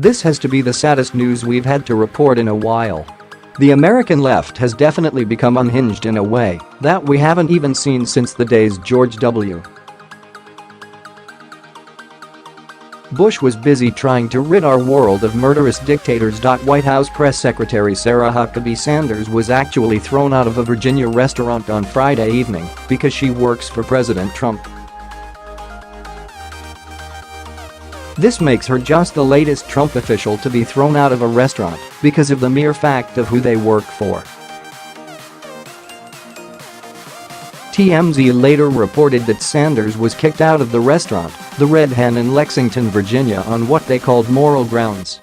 This has to be the saddest news we've had to report in a while. The American left has definitely become unhinged in a way that we haven't even seen since the days George W. Bush was busy trying to rid our world of murderous dictators. White House Press Secretary Sarah Huckabee Sanders was actually thrown out of a Virginia restaurant on Friday evening because she works for President Trump. This makes her just the latest Trump official to be thrown out of a restaurant because of the mere fact of who they work for. TMZ later reported that Sanders was kicked out of the restaurant, the Red Hen in Lexington, Virginia, on what they called moral grounds.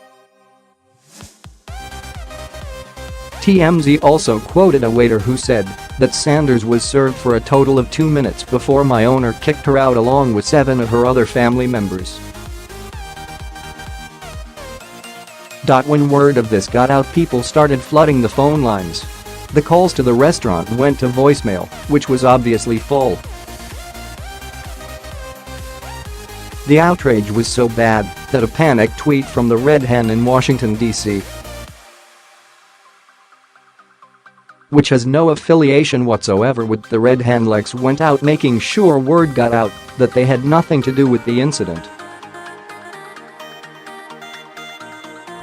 TMZ also quoted a waiter who said that Sanders was served for a total of 2 minutes before my owner kicked her out along with 7 of her other family members. When word of this got out, people started flooding the phone lines. The calls to the restaurant went to voicemail, which was obviously full. The outrage was so bad that a panic tweet from the Red Hen in Washington, D.C., which has no affiliation whatsoever with the Red Hen, Lex, went out making sure word got out that they had nothing to do with the incident.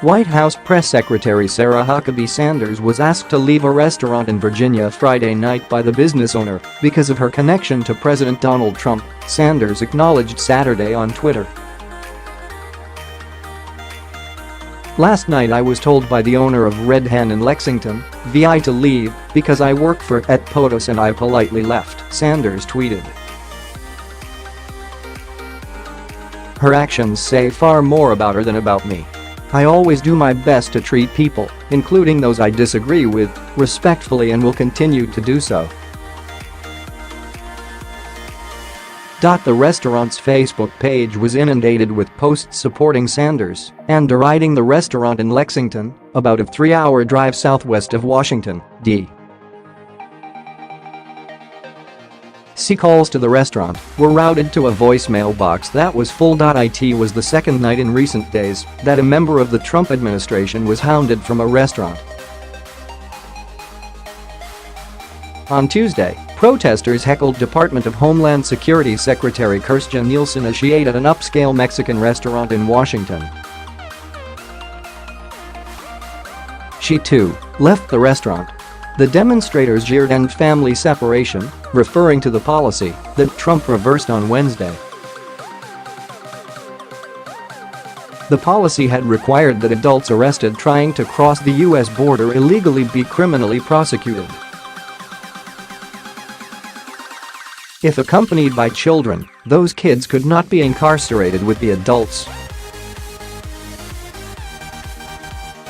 White House Press Secretary Sarah Huckabee Sanders was asked to leave a restaurant in Virginia Friday night by the business owner because of her connection to President Donald Trump, Sanders acknowledged Saturday on Twitter. Last night I was told by the owner of Red Hen in Lexington, VI, to leave because I work for Et POTUS and I politely left, Sanders tweeted. Her actions say far more about her than about me. I always do my best to treat people, including those I disagree with, respectfully and will continue to do so. The restaurant's Facebook page was inundated with posts supporting Sanders and deriding the restaurant in Lexington, about a 3-hour drive southwest of Washington, D.C. Calls to the restaurant were routed to a voicemail box that was full. It was the second night in recent days that a member of the Trump administration was hounded from a restaurant. On Tuesday, protesters heckled Department of Homeland Security Secretary Kirstjen Nielsen as she ate at an upscale Mexican restaurant in Washington. She too left the restaurant. The demonstrators jeered "end family separation," referring to the policy that Trump reversed on Wednesday. The policy had required that adults arrested trying to cross the U.S. border illegally be criminally prosecuted. If accompanied by children, those kids could not be incarcerated with the adults.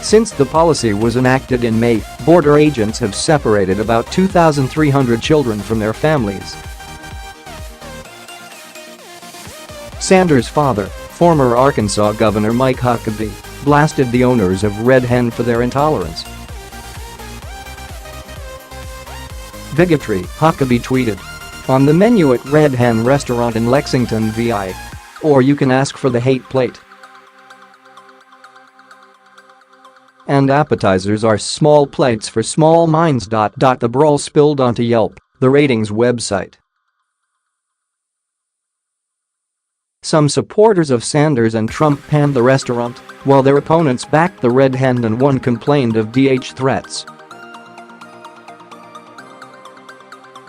Since the policy was enacted in May, border agents have separated about 2,300 children from their families. Sanders' father, former Arkansas Governor Mike Huckabee, blasted the owners of Red Hen for their intolerance. "Bigotry," Huckabee tweeted. "On the menu at Red Hen restaurant in Lexington, VI. Or you can ask for the hate plate. And appetizers are small plates for small minds." The brawl spilled onto Yelp, the ratings website. Some supporters of Sanders and Trump panned the restaurant, while their opponents backed the Red Hen and one complained of threats.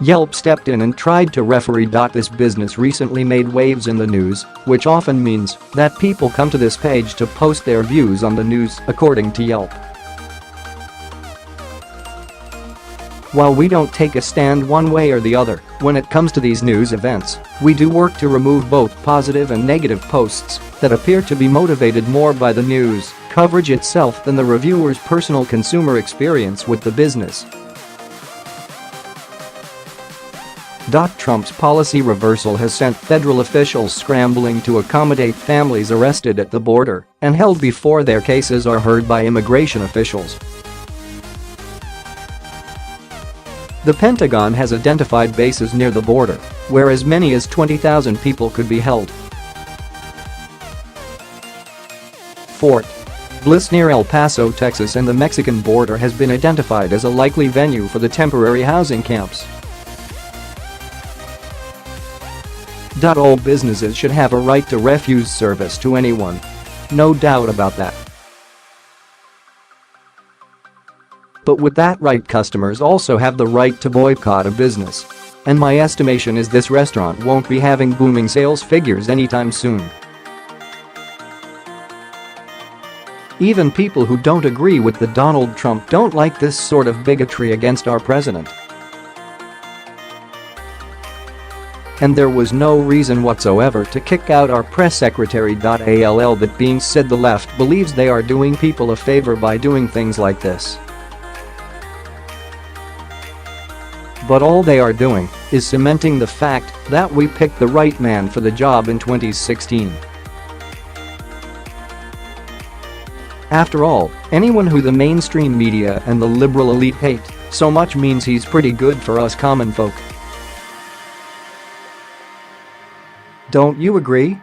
Yelp stepped in and tried to referee. This business recently made waves in the news, which often means that people come to this page to post their views on the news, according to Yelp. While we don't take a stand one way or the other when it comes to these news events, we do work to remove both positive and negative posts that appear to be motivated more by the news coverage itself than the reviewer's personal consumer experience with the business. Trump's policy reversal has sent federal officials scrambling to accommodate families arrested at the border and held before their cases are heard by immigration officials. The Pentagon has identified bases near the border where as many as 20,000 people could be held. Fort Bliss near El Paso, Texas and the Mexican border has been identified as a likely venue for the temporary housing camps. All businesses should have a right to refuse service to anyone. No doubt about that. But with that right, customers also have the right to boycott a business. And my estimation is this restaurant won't be having booming sales figures anytime soon. Even people who don't agree with the Donald Trump don't like this sort of bigotry against our president. And there was no reason whatsoever to kick out our press secretary. That being said, the left believes they are doing people a favor by doing things like this. But all they are doing is cementing the fact that we picked the right man for the job in 2016. After all, anyone who the mainstream media and the liberal elite hate so much means he's pretty good for us common folk. Don't you agree?